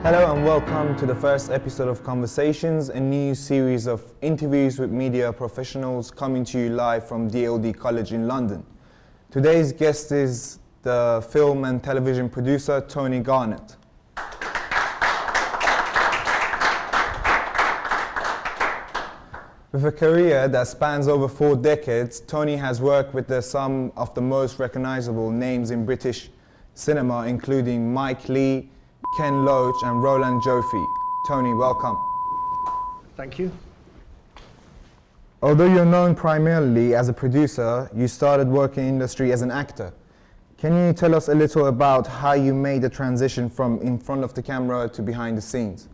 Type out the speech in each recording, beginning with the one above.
Hello and welcome to the first episode of Conversations, a new series of interviews with media professionals coming to you live from DLD College in London. Today's guest is the film and television producer Tony Garnett. With a career that spans over 4 decades, Tony has worked with some of the most recognizable names in British cinema, including Mike Leigh, Ken Loach and Roland Joffe. Tony, welcome. Thank you. Although you're known primarily as a producer, you started working in the industry as an actor. Can you tell us a little about how you made the transition from in front of the camera to behind the scenes?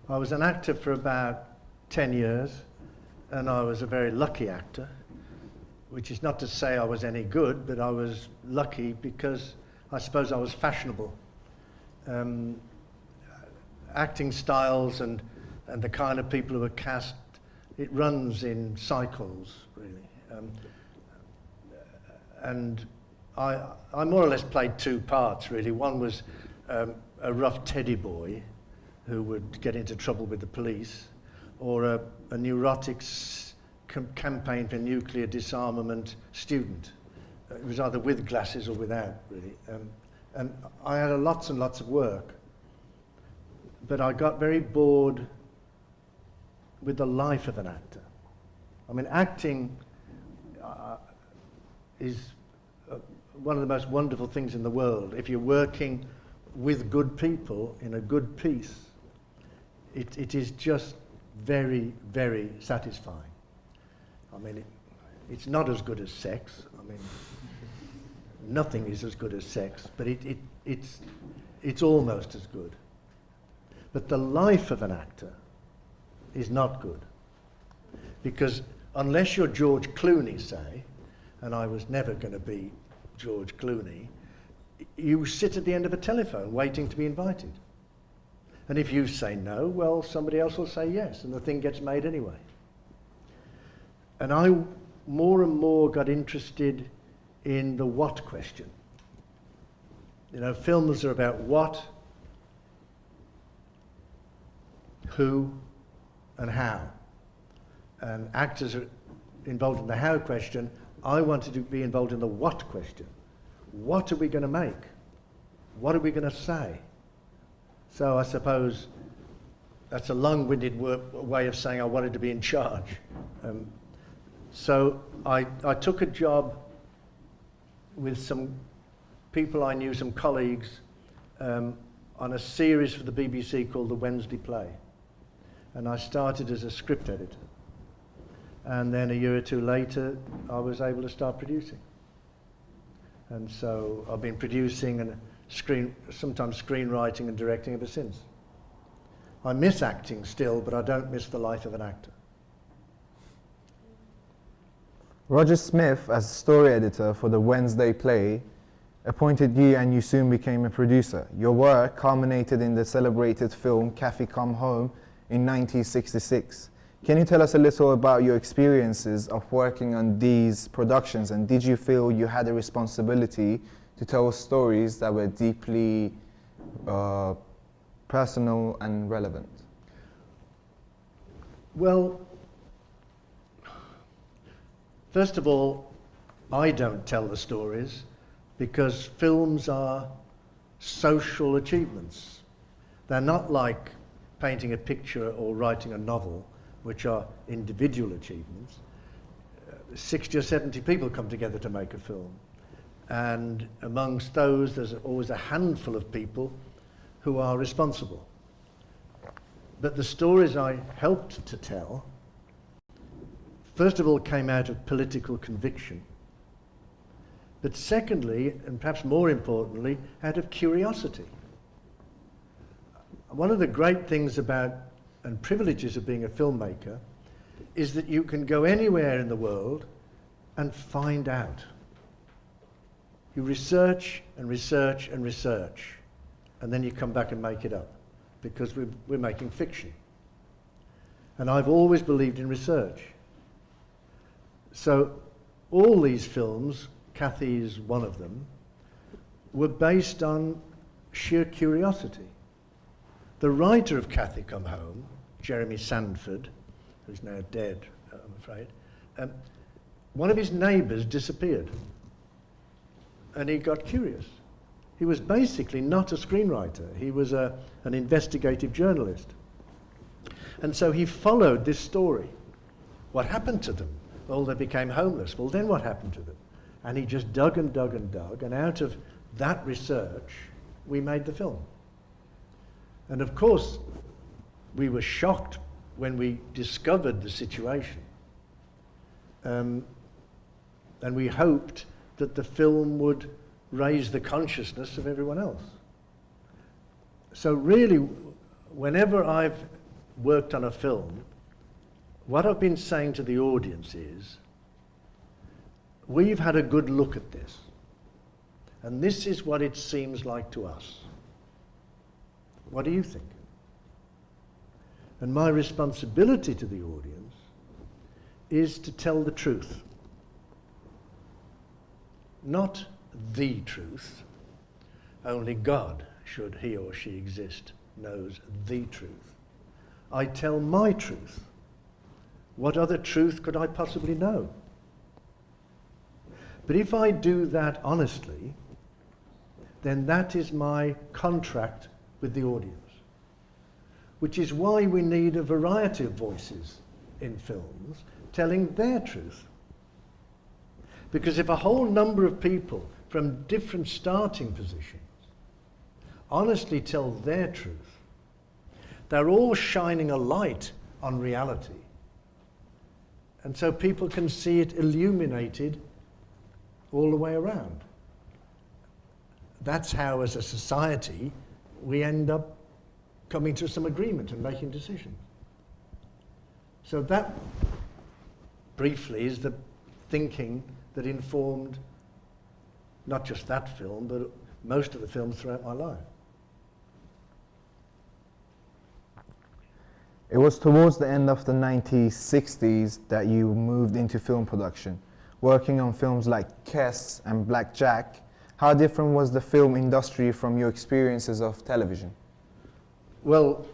I was an actor for about 10 years, and I was a very lucky actor, which is not to say I was any good, but I was lucky because I suppose I was fashionable. Acting styles and the kind of people who are cast, it runs in cycles, really. And I more or less played 2 parts, really. One was a rough teddy boy who would get into trouble with the police, or a neurotic campaign for nuclear disarmament student. It was either with glasses or without, really. And I had lots and lots of work, but I got very bored with the life of an actor. I mean, acting is one of the most wonderful things in the world. If you're working with good people in a good piece, it is just very, very satisfying. I mean, it's not as good as sex. I mean, nothing is as good as sex, but it's almost as good. But the life of an actor is not good, because unless you're George Clooney, say, and I was never going to be George Clooney, you sit at the end of a telephone waiting to be invited. And if you say no, well, somebody else will say yes, and the thing gets made anyway. And I more and more got interested in the what question. You know, films are about what, who, and how. And actors are involved in the how question. I wanted to be involved in the what question. What are we going to make? What are we going to say? So I suppose that's a long-winded way of saying I wanted to be in charge. So I took a job with some people I knew, some colleagues, on a series for the BBC called The Wednesday Play. And I started as a script editor. And then a year or 2 later, I was able to start producing. And so I've been producing and sometimes screenwriting and directing ever since. I miss acting still, but I don't miss the life of an actor. Roger Smith, as story editor for the Wednesday Play, appointed you and you soon became a producer. Your work culminated in the celebrated film Cathy Come Home in 1966. Can you tell us a little about your experiences of working on these productions, and did you feel you had a responsibility to tell stories that were deeply personal and relevant? Well, first of all, I don't tell the stories because films are social achievements. They're not like painting a picture or writing a novel, which are individual achievements. 60 or 70 people come together to make a film. And amongst those, there's always a handful of people who are responsible. But the stories I helped to tell, first of all, came out of political conviction. But secondly, and perhaps more importantly, out of curiosity. One of the great things about and privileges of being a filmmaker is that you can go anywhere in the world and find out. You research and research and research, and then you come back and make it up, because we're making fiction. And I've always believed in research. So all these films, Cathy is one of them, were based on sheer curiosity. The writer of Cathy Come Home, Jeremy Sandford, who's now dead, I'm afraid, one of his neighbours disappeared. And he got curious. He was basically not a screenwriter. He was an investigative journalist. And so he followed this story. What happened to them? Well, they became homeless. Well, then what happened to them? And he just dug and dug and dug, and out of that research, we made the film. And of course, we were shocked when we discovered the situation. And we hoped that the film would raise the consciousness of everyone else. So really, whenever I've worked on a film, what I've been saying to the audience is, we've had a good look at this, and this is what it seems like to us. What do you think? And my responsibility to the audience is to tell the truth. Not the truth. Only God, should he or she exist, knows the truth. I tell my truth. What other truth could I possibly know? But if I do that honestly, then that is my contract with the audience. Which is why we need a variety of voices in films telling their truth. Because if a whole number of people from different starting positions honestly tell their truth, they're all shining a light on reality. And so people can see it illuminated all the way around. That's how, as a society, we end up coming to some agreement and making decisions. So that, briefly, is the thinking that informed not just that film, but most of the films throughout my life. It was towards the end of the 1960s that you moved into film production, working on films like Kes and Black Jack. How different was the film industry from your experiences of television? Well,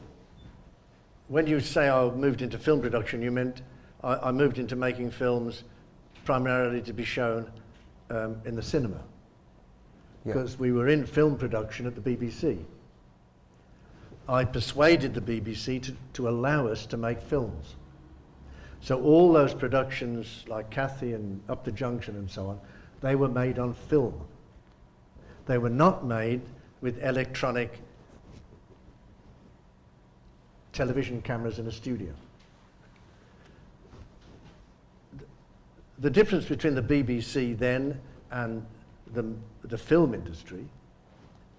when you say I moved into film production, you meant I moved into making films primarily to be shown in the cinema. Because we were in film production at the BBC. I persuaded the BBC to allow us to make films. So all those productions like Cathy and Up the Junction and so on, they were made on film. They were not made with electronic television cameras in a studio. The difference between the BBC then and the film industry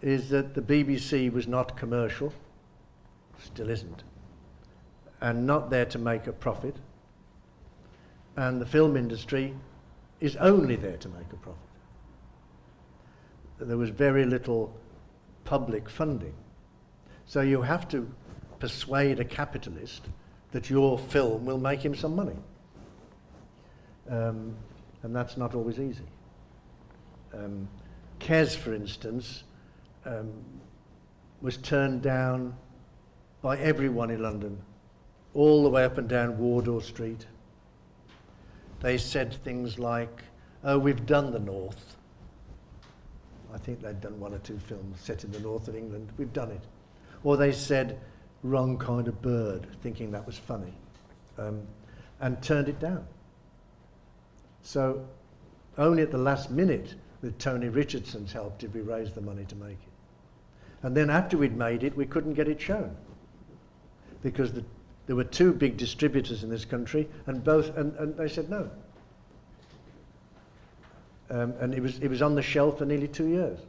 is that the BBC was not commercial, still isn't, and not there to make a profit, and the film industry is only there to make a profit. There was very little public funding. So you have to persuade a capitalist that your film will make him some money. And that's not always easy. Kes, for instance, was turned down by everyone in London, all the way up and down Wardour Street. They said things like, oh, we've done the North. I think they'd done one or two films set in the north of England. We've done it. Or they said, wrong kind of bird, thinking that was funny, and turned it down. So only at the last minute, with Tony Richardson's help, did we raise the money to make it. And then after we'd made it, we couldn't get it shown. Because there were two big distributors in this country, and they said no. And it was on the shelf for nearly 2 years.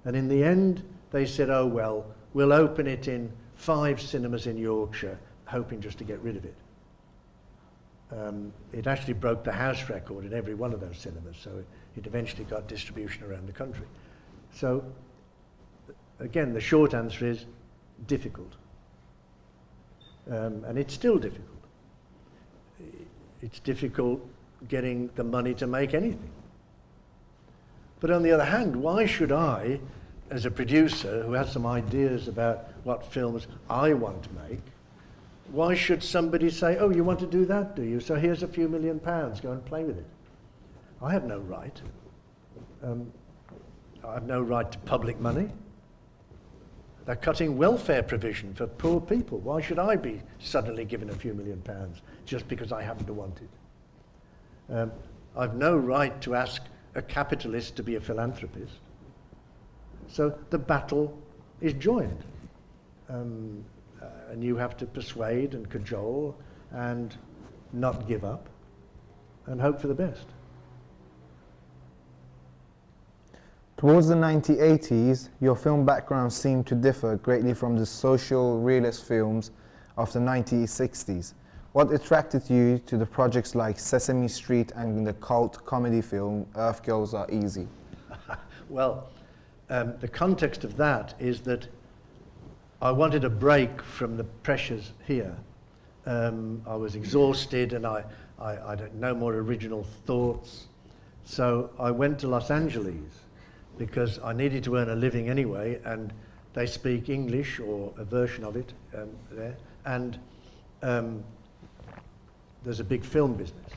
And in the end, they said, oh well, we'll open it in 5 cinemas in Yorkshire, hoping just to get rid of it. It actually broke the house record in every one of those cinemas, so it eventually got distribution around the country. So, again, the short answer is difficult. And it's still difficult. It's difficult getting the money to make anything. But on the other hand, why should I as a producer who has some ideas about what films I want to make, why should somebody say, oh, you want to do that, do you? So here's a few £1 million, go and play with it. I have no right. I have no right to public money. They're cutting welfare provision for poor people. Why should I be suddenly given a few £1 million just because I happen to want it? I've no right to ask a capitalist to be a philanthropist. So the battle is joined. And you have to persuade and cajole and not give up and hope for the best. Towards the 1980s, your film background seemed to differ greatly from the social realist films of the 1960s. What attracted you to the projects like Sesame Street and the cult comedy film Earth Girls Are Easy? Well, the context of that is that I wanted a break from the pressures here. I was exhausted and I had no more original thoughts. So I went to Los Angeles because I needed to earn a living anyway, and they speak English, or a version of it there, and there's a big film business.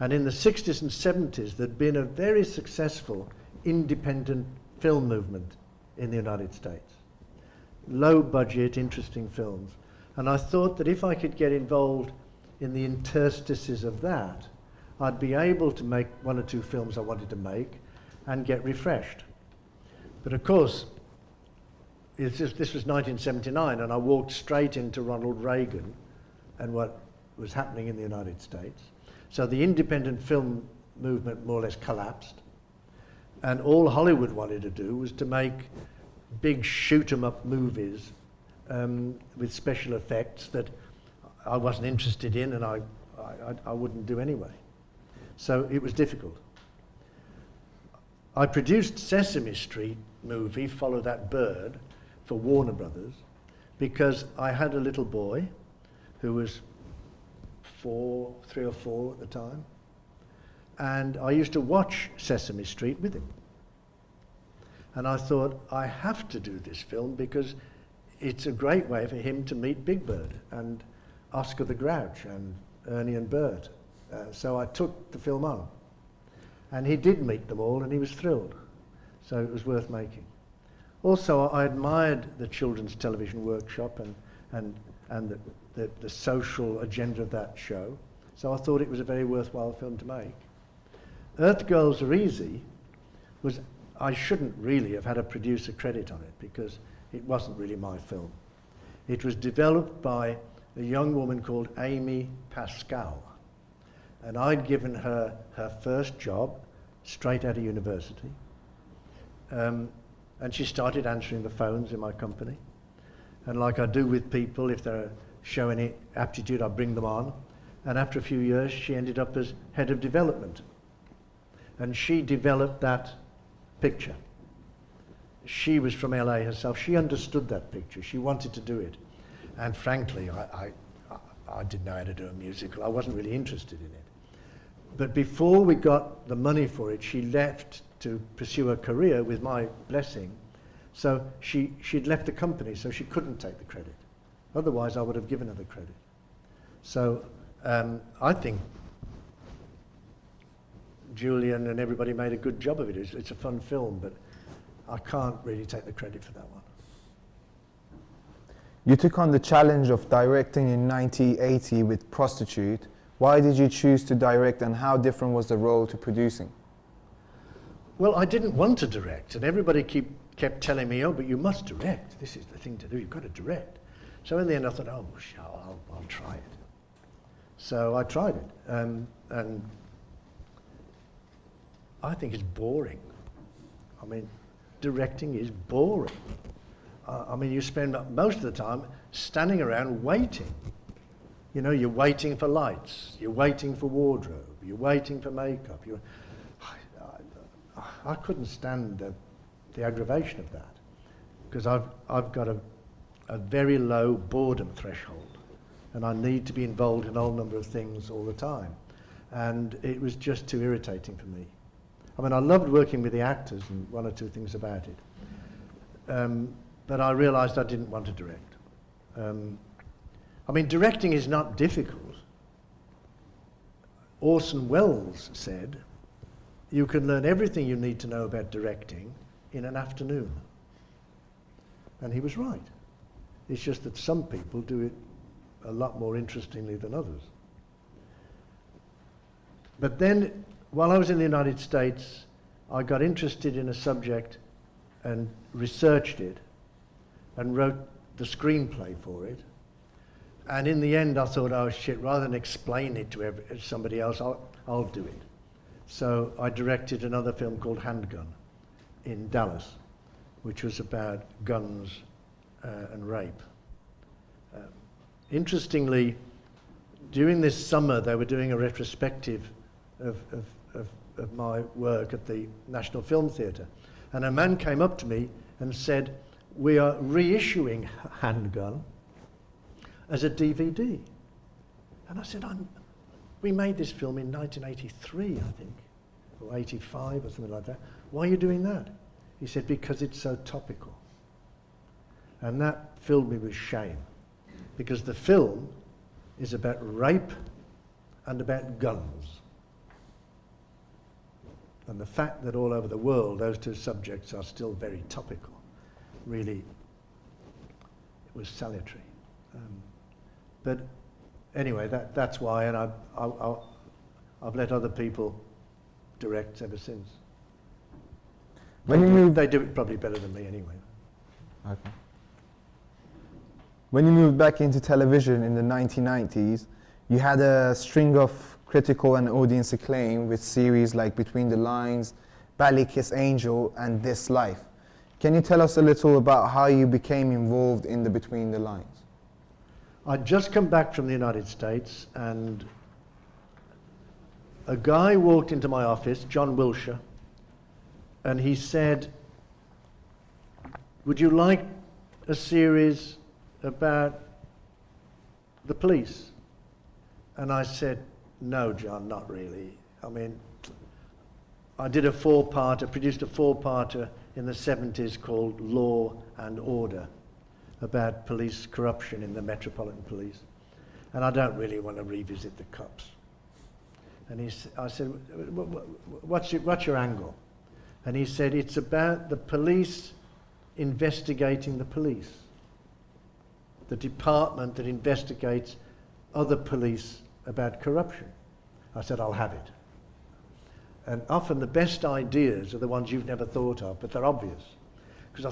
And in the 60s and 70s, there'd been a very successful independent film movement in the United States. Low budget, interesting films. And I thought that if I could get involved in the interstices of that, I'd be able to make 1 or 2 films I wanted to make and get refreshed. But of course, this was 1979, and I walked straight into Ronald Reagan and what was happening in the United States. So the independent film movement more or less collapsed, and all Hollywood wanted to do was to make big shoot-'em-up movies with special effects that I wasn't interested in, and I wouldn't do anyway. So it was difficult. I produced Sesame Street movie, Follow That Bird, for Warner Brothers, because I had a little boy who was 3 or 4 at the time, and I used to watch Sesame Street with him. And I thought, I have to do this film because it's a great way for him to meet Big Bird and Oscar the Grouch and Ernie and Bert. So I took the film on. And he did meet them all, and he was thrilled. So it was worth making. Also, I admired the Children's Television Workshop and the social agenda of that show. So I thought it was a very worthwhile film to make. Earth Girls Are Easy was, I shouldn't really have had a producer credit on it because it wasn't really my film. It was developed by a young woman called Amy Pascal. And I'd given her her first job straight out of university. And she started answering the phones in my company. And like I do with people, if they're showing any aptitude, I bring them on. And after a few years, she ended up as head of development. And she developed that picture. She was from LA herself. She understood that picture. She wanted to do it. And frankly, I didn't know how to do a musical. I wasn't really interested in it. But before we got the money for it, she left to pursue a career with my blessing. So she'd left the company, so she couldn't take the credit. Otherwise, I would have given her the credit. So I think Julian and everybody made a good job of it. It's a fun film, but I can't really take the credit for that one. You took on the challenge of directing in 1980 with Prostitute. Why did you choose to direct, and how different was the role to producing? Well, I didn't want to direct, and everybody kept telling me, oh, but you must direct. This is the thing to do. You've got to direct. So in the end, I thought, oh, I'll try it. So I tried it, and I think it's boring. I mean, directing is boring. I mean, you spend most of the time standing around waiting. You know, you're waiting for lights, you're waiting for wardrobe, you're waiting for makeup. I couldn't stand the aggravation of that, because I've got a very low boredom threshold, and I need to be involved in a whole number of things all the time. And it was just too irritating for me. I mean, I loved working with the actors and 1 or 2 things about it. but I realised I didn't want to direct. I mean, directing is not difficult. Orson Welles said, you can learn everything you need to know about directing in an afternoon. And he was right. It's just that some people do it a lot more interestingly than others. But then, while I was in the United States, I got interested in a subject and researched it and wrote the screenplay for it. And in the end, I thought, oh shit, rather than explain it to somebody else, I'll do it. So I directed another film called Handgun in Dallas, which was about guns and rape. Interestingly, during this summer, they were doing a retrospective of my work at the National Film Theatre. And a man came up to me and said, we are reissuing Handgun as a DVD. And I said, we made this film in 1983, I think, or 85 or something like that. Why are you doing that? He said, because it's so topical. And that filled me with shame, because the film is about rape and about guns. And the fact that all over the world those two subjects are still very topical, really, it was salutary. But anyway, that's why, and I've let other people direct ever since. They do it probably better than me anyway. Okay. When you moved back into television in the 1990s, you had a string of critical and audience acclaim with series like Between the Lines, Ballykiss Angel, and This Life. Can you tell us a little about how you became involved in the Between the Lines? I'd just come back from the United States, and a guy walked into my office, John Wilshire, and he said, would you like a series about the police? And I said, no, John, not really. I mean, I did produced a four-parter in the 70s called Law and Order, about police corruption in the Metropolitan Police. And I don't really want to revisit the cops. And I said, what's your angle? And he said, it's about the police investigating the police, the department that investigates other police about corruption. I said, I'll have it. And often the best ideas are the ones you've never thought of, but they're obvious. Because I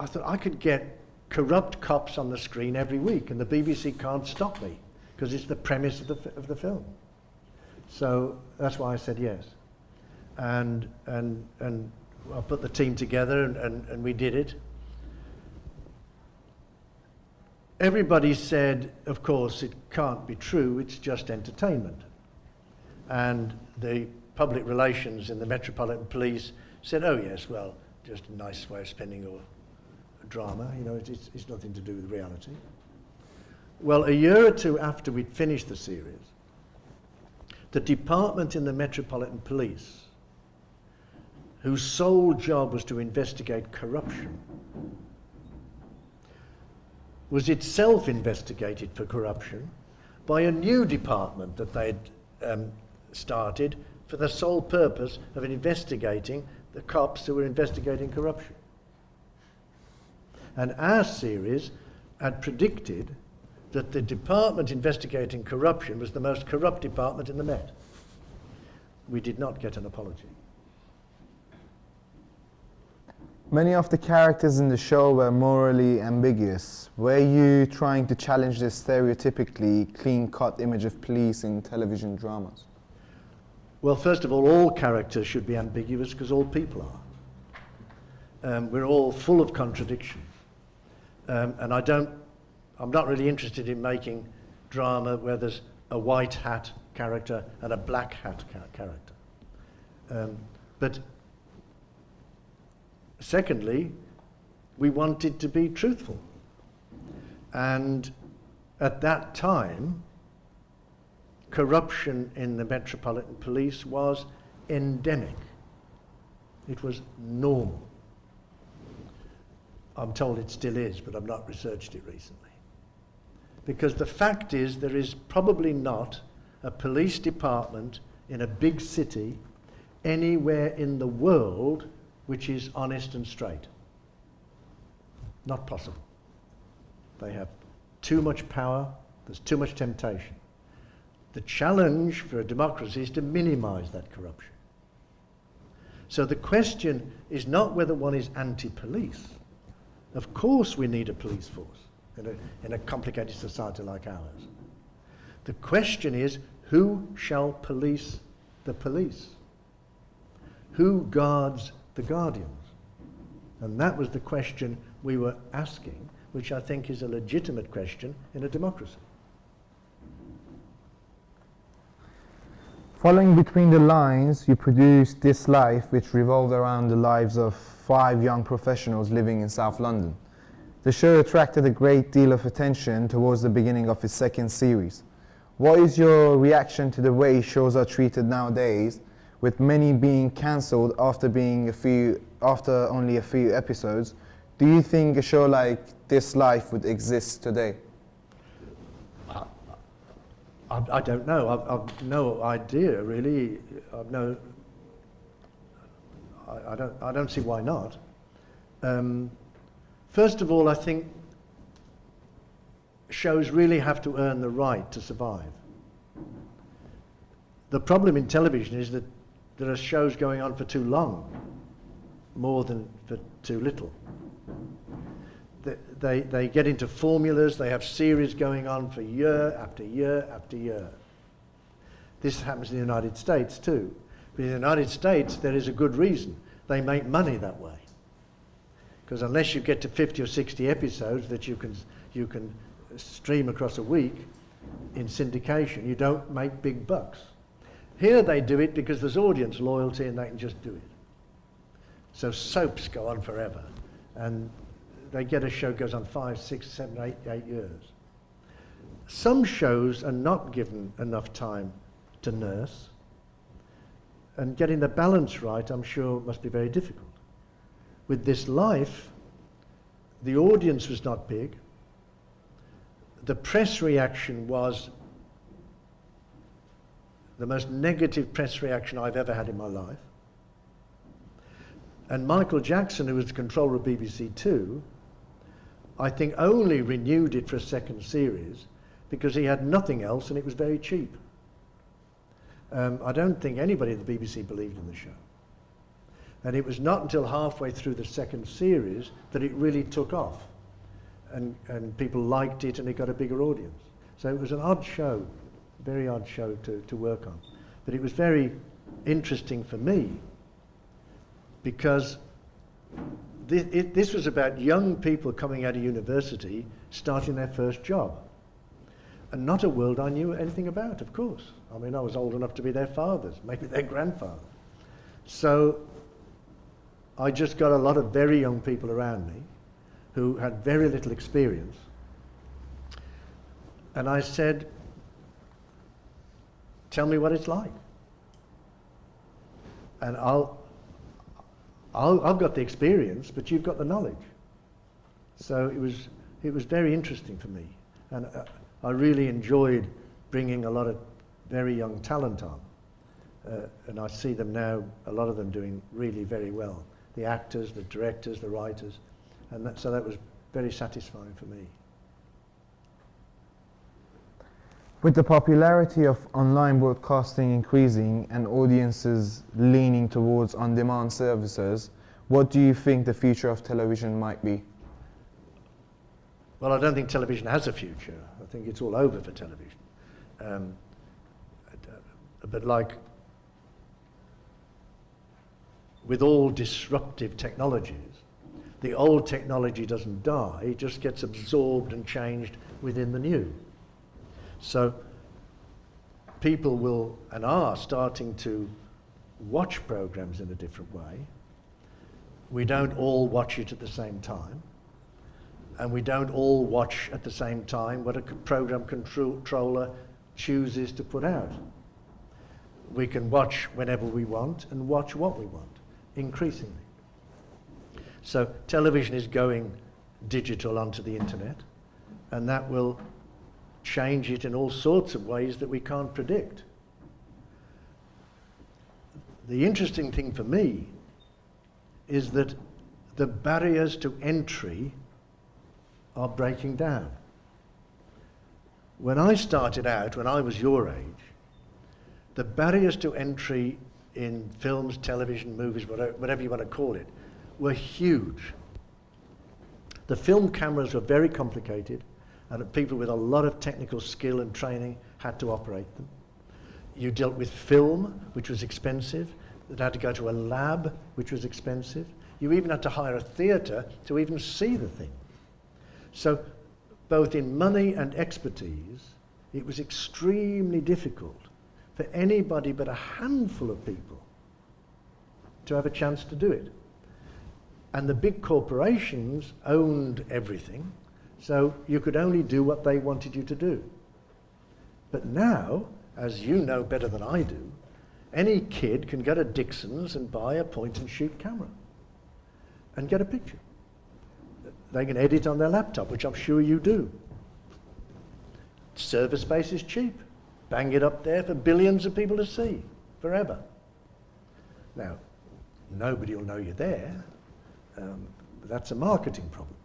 thought I could get corrupt cops on the screen every week, and the BBC can't stop me, because it's the premise of the film. So that's why I said yes. And I put the team together, and we did it. Everybody said, of course, it can't be true, it's just entertainment. And the public relations in the Metropolitan Police said, oh yes, well, just a nice way of spending your drama, you know, it's nothing to do with reality. Well, a year or two after we'd finished the series, the department in the Metropolitan Police, whose sole job was to investigate corruption, was itself investigated for corruption by a new department that they'd started for the sole purpose of investigating the cops who were investigating corruption. And our series had predicted that the department investigating corruption was the most corrupt department in the Met. We did not get an apology. Many of the characters in the show were morally ambiguous. Were you trying to challenge this stereotypically clean-cut image of police in television dramas? Well, first of all characters should be ambiguous because all people are. We're all full of contradictions. And I'm not really interested in making drama where there's a white hat character and a black hat character. But secondly, we wanted to be truthful. And at that time, corruption in the Metropolitan Police was endemic. It was normal. I'm told it still is, but I've not researched it recently. Because the fact is, there is probably not a police department in a big city anywhere in the world which is honest and straight. Not possible. They have too much power, there's too much temptation. The challenge for a democracy is to minimize that corruption. So the question is not whether one is anti-police. Of course we need a police force in a complicated society like ours. The question is, who shall police the police? Who guards the guardians? And that was the question we were asking, which I think is a legitimate question in a democracy. Following Between the Lines, you produced This Life, which revolved around the lives of 5 young professionals living in South London. The show attracted a great deal of attention towards the beginning of its second series. What is your reaction to the way shows are treated nowadays, with many being cancelled after only a few episodes? Do you think a show like This Life would exist today? I don't know. I've no idea, really. I don't see why not. First of all, I think shows really have to earn the right to survive. The problem in television is that there are shows going on for too long, more than for too little. They get into formulas, they have series going on for year after year after year. This happens in the United States too. But in the United States, there is a good reason. They make money that way. Because unless you get to 50 or 60 episodes that you can stream across a week in syndication, you don't make big bucks. Here they do it because there's audience loyalty and they can just do it. So soaps go on forever. And they get a show goes on 5, 6, 7, 8 years. Some shows are not given enough time to nurse, and getting the balance right, I'm sure, must be very difficult. With This Life, the audience was not big. The press reaction was the most negative press reaction I've ever had in my life. And Michael Jackson, who was the controller of BBC Two, I think only renewed it for a second series because he had nothing else and it was very cheap. I don't think anybody at the BBC believed in the show. And it was not until halfway through the second series that it really took off. And people liked it and it got a bigger audience. So it was an odd show, very odd show to work on. But it was very interesting for me because this was about young people coming out of university, starting their first job. And not a world I knew anything about, of course. I mean, I was old enough to be their fathers, maybe their grandfather. So I just got a lot of very young people around me who had very little experience. And I said, tell me what it's like. And I've got the experience, but you've got the knowledge. So it was very interesting for me. And I really enjoyed bringing a lot of very young talent on. And I see them now, a lot of them doing really very well. The actors, the directors, the writers. And so that was very satisfying for me. With the popularity of online broadcasting increasing and audiences leaning towards on-demand services, what do you think the future of television might be? Well, I don't think television has a future. I think it's all over for television. But like with all disruptive technologies, the old technology doesn't die, it just gets absorbed and changed within the new. So people will and are starting to watch programs in a different way. We don't all watch it at the same time. And we don't all watch at the same time what a program controller chooses to put out. We can watch whenever we want and watch what we want, increasingly. So television is going digital onto the internet, and that will change it in all sorts of ways that we can't predict. The interesting thing for me is that the barriers to entry are breaking down. When I started out, when I was your age, the barriers to entry in films, television, movies, whatever you want to call it, were huge. The film cameras were very complicated, and people with a lot of technical skill and training had to operate them. You dealt with film, which was expensive. It had to go to a lab, which was expensive. You even had to hire a theatre to even see the thing. So both in money and expertise, it was extremely difficult for anybody but a handful of people to have a chance to do it. And the big corporations owned everything, so you could only do what they wanted you to do. But now, as you know better than I do, any kid can go to Dixon's and buy a point-and-shoot camera and get a picture. They can edit on their laptop, which I'm sure you do. Server space is cheap. Bang it up there for billions of people to see, forever. Now, nobody will know you're there. That's a marketing problem.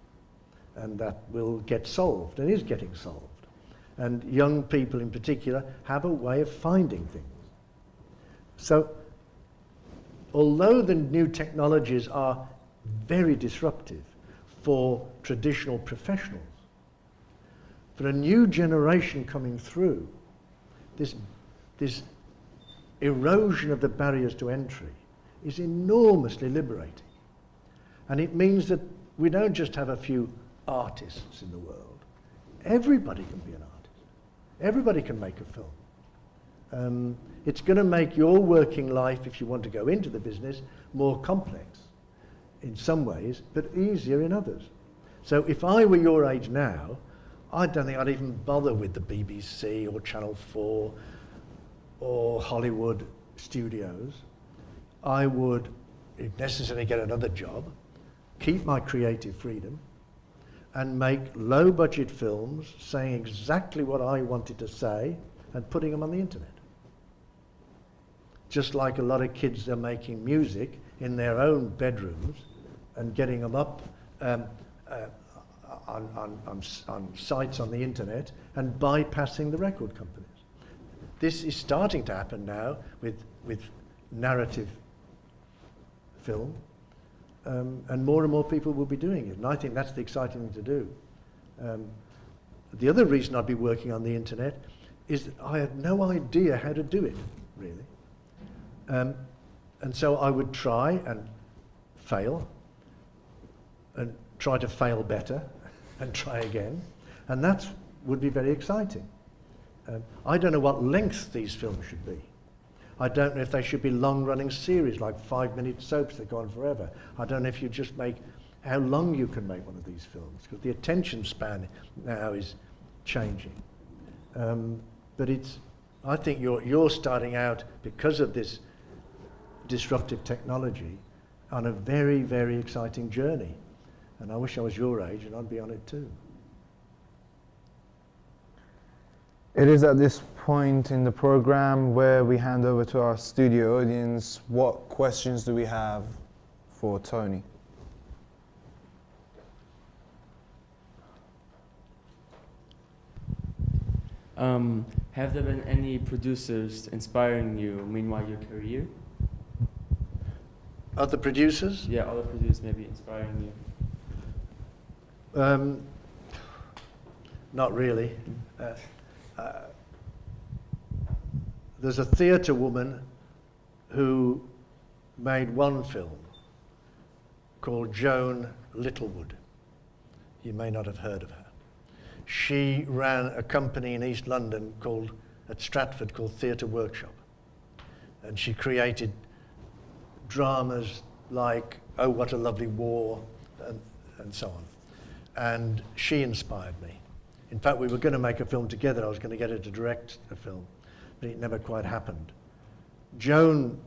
And that will get solved, and is getting solved. And young people in particular have a way of finding things. So, although the new technologies are very disruptive for traditional professionals, for a new generation coming through, this erosion of the barriers to entry is enormously liberating. And it means that we don't just have a few artists in the world. Everybody can be an artist. Everybody can make a film. It's going to make your working life, if you want to go into the business, more complex in some ways, but easier in others. So if I were your age now, I don't think I'd even bother with the BBC or Channel 4 or Hollywood studios. I would, if necessary, get another job, keep my creative freedom, and make low-budget films saying exactly what I wanted to say and putting them on the internet. Just like a lot of kids are making music in their own bedrooms and getting them up on sites on the internet and bypassing the record companies. This is starting to happen now with narrative film, and more people will be doing it. And I think that's the exciting thing to do. The other reason I'd be working on the internet is that I had no idea how to do it, really. And so I would try and fail, and try to fail better, and try again. And that would be very exciting. I don't know what length these films should be. I don't know if they should be long-running series, like 5-minute soaps that go on forever. I don't know if you just make, how long you can make one of these films, because the attention span now is changing. But I think you're starting out, because of this disruptive technology, on a very, very exciting journey. And I wish I was your age and I'd be on it too. It is at this point in the program where we hand over to our studio audience. What questions do we have for Tony? Have there been any producers inspiring you meanwhile your career? Other producers? Yeah, other producers maybe inspiring you. Not really. There's a theatre woman who made one film called Joan Littlewood. You may not have heard of her. She ran a company in East London at Stratford called Theatre Workshop. And she created dramas like Oh, What a Lovely War, and so on. And she inspired me. In fact, we were going to make a film together. I was going to get her to direct a film, but it never quite happened. Joan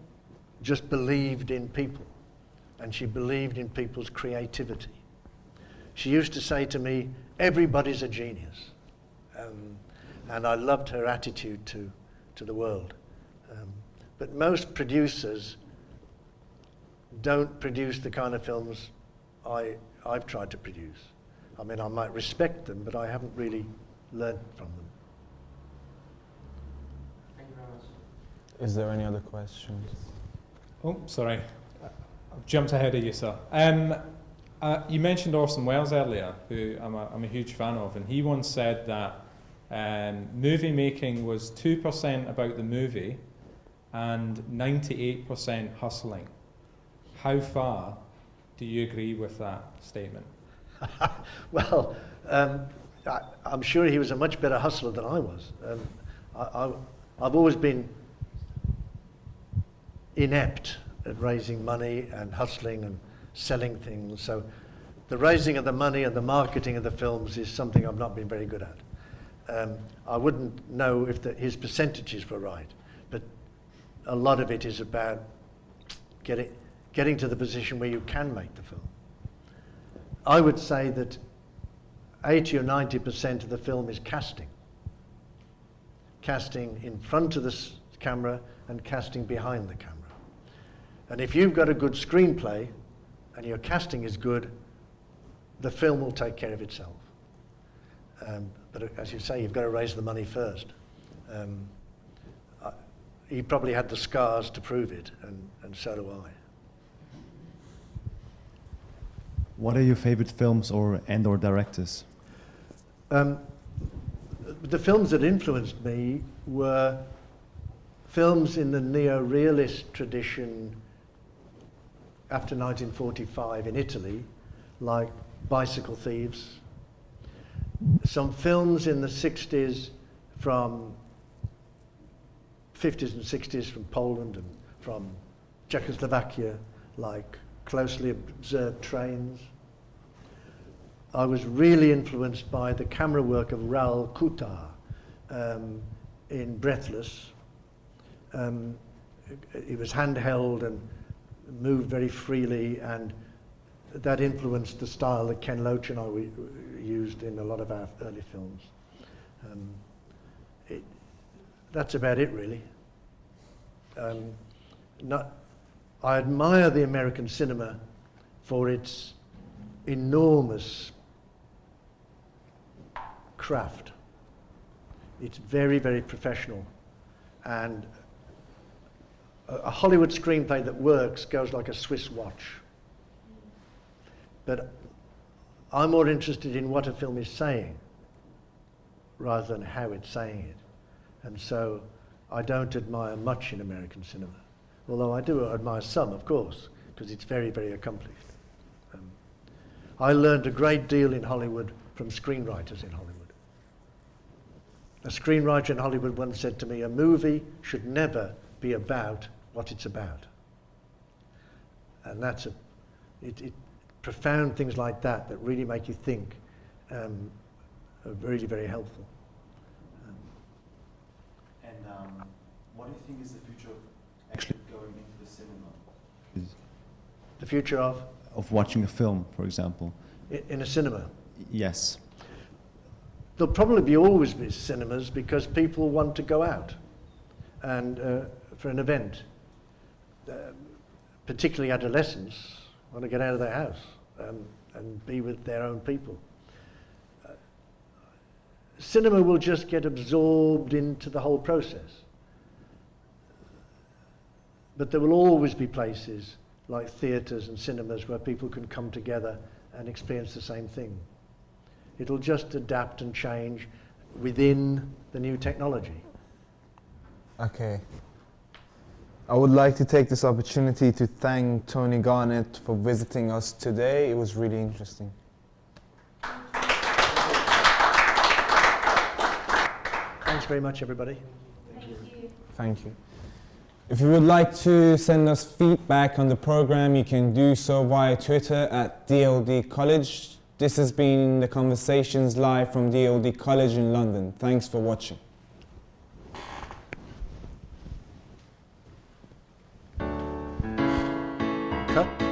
just believed in people, and she believed in people's creativity. she used to say to me, everybody's a genius. And I loved her attitude to the world. But most producers don't produce the kind of films I've tried to produce. I mean, I might respect them, but I haven't really learned from them. Thank you very much. Is there any other questions? Oh, sorry. I've jumped ahead of you, sir. You mentioned Orson Welles earlier, who I'm a huge fan of, and he once said that movie making was 2% about the movie and 98% hustling. How far do you agree with that statement? Well, I'm sure he was a much better hustler than I was. I've always been inept at raising money and hustling and selling things. So the raising of the money and the marketing of the films is something I've not been very good at. I wouldn't know if his percentages were right, but a lot of it is about getting to the position where you can make the film. I would say that 80 or 90% of the film is casting. Casting in front of the camera and casting behind the camera. And if you've got a good screenplay and your casting is good, the film will take care of itself. But as you say, you've got to raise the money first. He probably had the scars to prove it, and so do I. What are your favorite films or directors? The films that influenced me were films in the neo-realist tradition after 1945 in Italy, like Bicycle Thieves. Some films in the 60s from 50s and 60s from Poland and from Czechoslovakia, like Closely Observed Trains. I was really influenced by the camera work of Raoul Coutard in Breathless. It was handheld and moved very freely, and that influenced the style that Ken Loach and I used in a lot of our early films. That's about it, really. I admire the American cinema for its enormous craft. It's very, very professional, and a Hollywood screenplay that works goes like a Swiss watch. But I'm more interested in what a film is saying rather than how it's saying it. And so I don't admire much in American cinema, although I do admire some, of course, because it's very, very accomplished. I learned a great deal in Hollywood from screenwriters in Hollywood. A screenwriter in Hollywood once said to me, a movie should never be about what it's about. And that's profound things like that that really make you think are really very helpful. What do you think is the future of actually going into the cinema? The future of watching a film, for example. In a cinema? Yes. There'll probably always be cinemas because people want to go out and for an event. Particularly adolescents want to get out of their house and be with their own people. Cinema will just get absorbed into the whole process. But there will always be places like theatres and cinemas where people can come together and experience the same thing. It'll just adapt and change within the new technology. Okay. I would like to take this opportunity to thank Tony Garnett for visiting us today. It was really interesting. Thanks very much, everybody. Thank you. If you would like to send us feedback on the program, you can do so via Twitter at DLD College. This has been The Conversations live from DLD College in London. Thanks for watching. Cut.